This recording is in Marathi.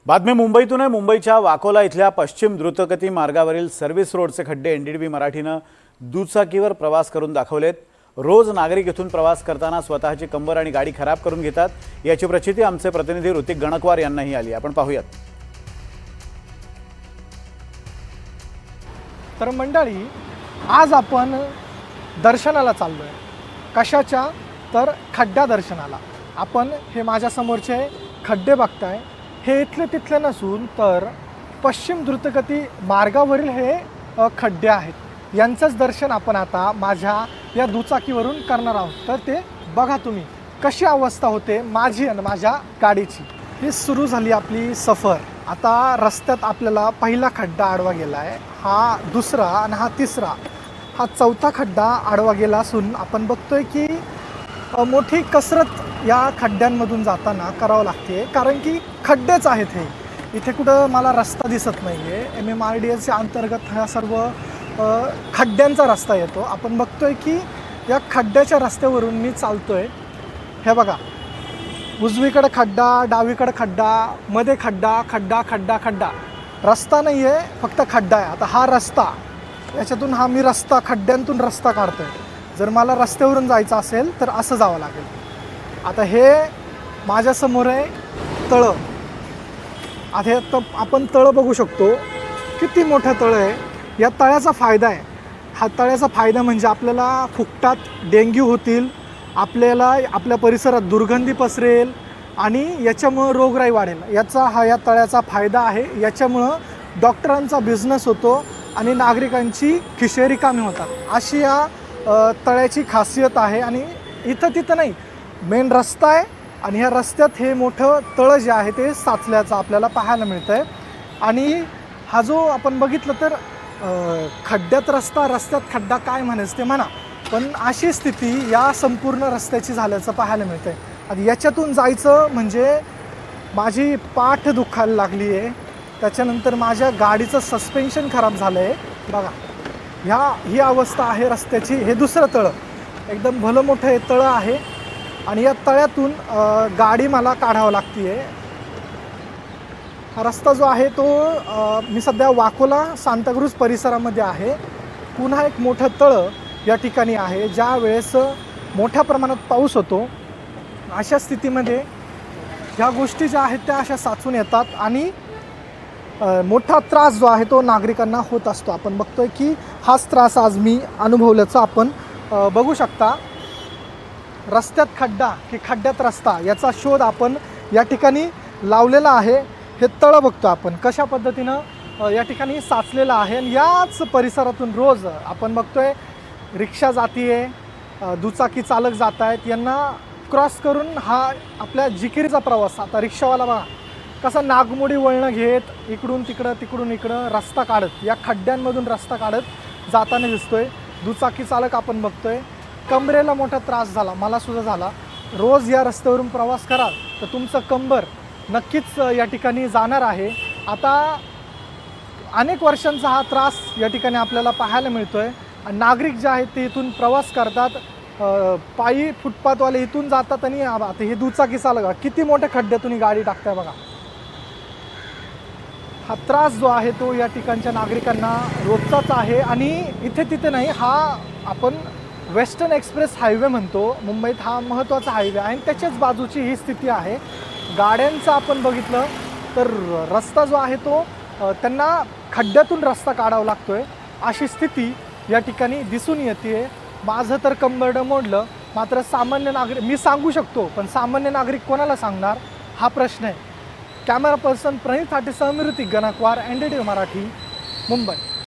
बातमी मुंबईतून आहे। मुंबईच्या वाकोला इथल्या पश्चिम द्रुतगती मार्गावरील सर्व्हिस रोडचे खड्डे एनडीटीव्ही मराठीनं दुचाकीवर प्रवास करून दाखवलेत। रोज नागरिक इथून प्रवास करताना स्वतःची कंबर आणि गाडी खराब करून घेतात। याची प्रचिती आमचे प्रतिनिधी ऋतिक गणकवार यांनाही आली। आपण पाहूयात। तर मंडळी, आज आपण दर्शनाला चाललोय। कशाच्या? तर खड्डा दर्शनाला। आपण हे माझ्या समोरचे खड्डे बघताय, हे इथले तिथले नसून तर पश्चिम द्रुतगती मार्गावरील हे खड्डे आहेत। यांचंच दर्शन आपण आता माझ्या या दुचाकीवरून करणार आहोत। तर ते बघा तुम्ही कशी अवस्था होते माझी आणि माझ्या गाडीची। ही सुरू झाली आपली सफर। आता रस्त्यात आपल्याला पहिला खड्डा आडवा गेला आहे, हा दुसरा आणि हा तिसरा, हा चौथा खड्डा आडवा गेला असून आपण बघतोय की मोठी कसरत या खड्ड्यांमधून जाताना करावं लागते, कारण की खड्डेच आहेत हे। इथे कुठं मला रस्ता दिसत नाही आहे। MMRDAच्या अंतर्गत हा सर्व खड्ड्यांचा रस्ता येतो। आपण बघतोय की या खड्ड्याच्या रस्त्यावरून मी चालतोय। हे बघा, उजवीकडे खड्डा, डावीकडे खड्डा, मध्ये खड्डा, खड्डा खड्डा खड्डा। रस्ता नाही आहे, फक्त खड्डा आहे। आता हा रस्ता, याच्यातून हा मी रस्ता, खड्ड्यांतून रस्ता काढतोय। जर मला रस्त्यावरून जायचं असेल तर असं जावं लागेल। आता हे माझ्यासमोर आहे तळं। आता आपण तळं बघू शकतो, किती मोठं तळं आहे। या तळ्याचा फायदा आहे, हा तळ्याचा फायदा म्हणजे आपल्याला फुकटात डेंग्यू होतील, आपल्याला आपल्या परिसरात दुर्गंधी पसरेल आणि याच्यामुळं रोगराई वाढेल। या तळ्याचा फायदा आहे। याच्यामुळं डॉक्टरांचा बिझनेस होतो आणि नागरिकांची खिशे रिकामी होतात। अशी या तळ्याची खासियत आहे। आणि इथं तिथं नाही, मेन रस्ता आहे आणि ह्या रस्त्यात हे मोठं तळं जे आहे ते साचल्याचं आपल्याला पाहायला मिळतं आहे। आणि हा जो आपण बघितलं तर खड्ड्यात रस्ता, रस्त्यात खड्डा, काय म्हणायचं ते म्हणा, पण अशी स्थिती या संपूर्ण रस्त्याची झाल्याचं पाहायला मिळतं आहे। आता याच्यातून जायचं म्हणजे माझी पाठ दुखायला लागली आहे, त्याच्यानंतर माझ्या गाडीचं सस्पेन्शन खराब झालं आहे। बघा, ही अवस्था आहे रस्त्याची। हे दुसरं तळं, एकदम भलं मोठं हे तळं आहे आणि या तळ्यातून गाडी मला काढावं लागते आहे। हा रस्ता जो आहे तो मी सध्या वाकोला सांताक्रूज परिसरामध्ये आहे। पुन्हा एक मोठं तळं या ठिकाणी आहे। ज्या वेळेस मोठ्या प्रमाणात पाऊस होतो, अशा स्थितीमध्ये ह्या गोष्टी ज्या आहेत त्या अशा साचून येतात आणि मोठा त्रास जो आहे तो नागरिकांना होत असतो। आपण बघतोय की हाच त्रास आज मी अनुभवल्याचं आपण बघू शकता। रस्त्यात खड्डा की खड्ड्यात रस्ता, याचा शोध आपण या ठिकाणी लावलेला आहे। हे तळं बघतो आपण कशा पद्धतीनं या ठिकाणी साचलेलं आहे। आणि याच परिसरातून रोज आपण बघतोय रिक्षा जातीये, दुचाकी चालक जात आहेत, यांना क्रॉस करून हा आपल्या जिकिरीचा प्रवास। आता रिक्षावाला बघा कसा नागमोडी वळणं घेत इकडून तिकडं तिकडून इकडं रस्ता काढत, या खड्ड्यांमधून रस्ता काढत जाताना दिसतोय। दुचाकी चालक आपण बघतोय, कमरेला मोठा त्रास झाला, मला सुद्धा झाला। रोज या रस्त्यावरून प्रवास कराल तर तुमचं कंबर नक्कीच या ठिकाणी जाणार आहे। आता अनेक वर्षांचा हा त्रास या ठिकाणी आपल्याला पाहायला मिळतोय। नागरिक जे आहेत ते इथून प्रवास करतात, पायी फुटपाथवाले इथून जातात आणि आता हे दुचाकी चालक किती मोठ्या खड्ड्यातून गाडी टाकताय बघा। हा त्रास जो आहे तो या ठिकाणच्या नागरिकांना रोजचाच आहे। आणि इथे तिथे नाही, हा आपण वेस्टर्न एक्सप्रेस हायवे म्हणतो, मुंबईत हा महत्त्वाचा हायवे आहे आणि त्याच्याच बाजूची ही स्थिती आहे। गाड्यांचं आपण बघितलं तर रस्ता जो आहे तो त्यांना खड्ड्यातून रस्ता काढावा लागतोय, अशी स्थिती या ठिकाणी दिसून येते। माझं तर कंबरडं मोडलं, मात्र सामान्य नागरिक मी सांगू शकतो, पण सामान्य नागरिक कोणाला सांगणार हा प्रश्न आहे। कॅमेरा पर्सन प्रणित थाटेसह ऋतिक गणकवार, NDTV मराठी, मुंबई।